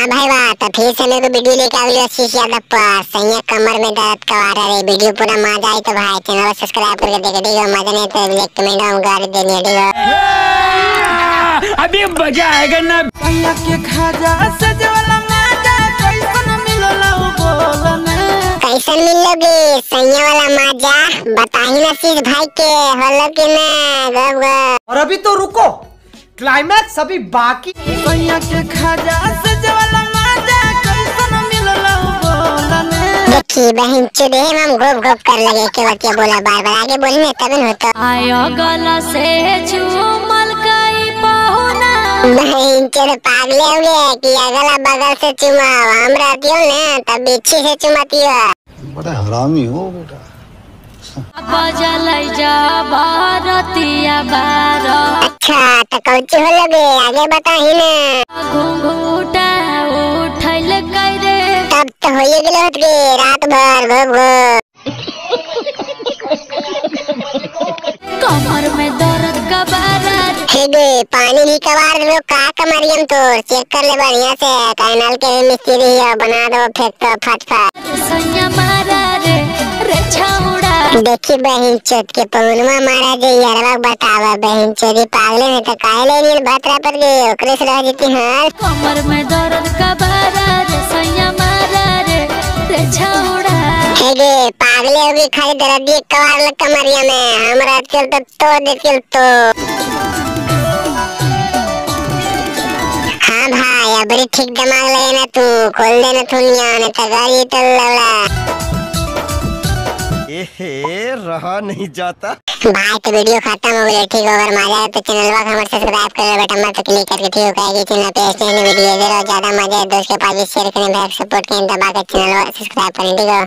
हाँ भाई वाह, तो फिर से मेरे को वीडियो लेके आ गई शीश यादव पर। सही है, कमर में दर्द करवा रहा है। वीडियो पूरा मजा आई तो भाई चैनल को सब्सक्राइब करके देखे, ठीक है? मजा नहीं तो लाइक कमेंट हम कर देनी, ठीक है? अभी मजा आएगा ना। सैया के खाजा सजवाला माजा कैसन मिलला वो बोलना। कैसन मिलोगे सैया वाला मजा? बता ही ना शीश भाई के हल्लो के ना गब। और अभी तो रुको, क्लाइमैक्स अभी बाकी। सैया के खाजा सजवाला माजा कैसन मिलला वो बोलना। देखी बहन चुदे हम गोप गोप कर लगे के बच्चे बोला बार बार आगे बोलने तब न होता। आयो गला से चुमल कई पहुना। बहन चुदे पागले हो गए कि अगला बगल से चुमाओ, हम रहती हो ना तब बिच्छी से चुमाती हो। बड़ा हरामी हो बेटा। बजलै जा बारतिया बारा। अच्छा तो कौची हो लगे आगे बता ही ना। घुंघूटा उठैल करे। तब तो हो ही गेलो होत गे रात भर घोप घोप। कमर में दर्द का बारत। हे गे पानी भी कबार दो का कमरियम तो चेक कर ले बढ़िया से। कैनाल के मिस्त्री है बना दो फेंक तो फट फट। सैया मारा रे छौड़ा। देखी बहन चोद के पौनमा मारा जे यारवा बतावा। बहन चोदी पागले में तो काहे नील भतरा पर गए ओकरे से रह जती हाल। कमर में दर्द का बारत। सैया मारा रे छौड़ा। हे गे पागले हो गई खाली दर्द ये कबार लग कमरिया में। हमरा चल तो दे चल तो। हाँ भाई अब ठीक दिमाग लगे ना तू खोल देना थुनिया ने तो गाड़ी तो लड़ा। रहा नहीं जाता भाई तो वीडियो खत्म हो गया, ठीक है? अगर मजा आया तो चैनल को हमारे सब्सक्राइब कर लो बेटा, मत क्लिक करके, ठीक है? चैनल पे ऐसे वीडियो दे रहा ज्यादा मजा है, दोस्त के पास भी शेयर करें, भाई सपोर्ट करें, दबा के चैनल को सब्सक्राइब करें, ठीक है?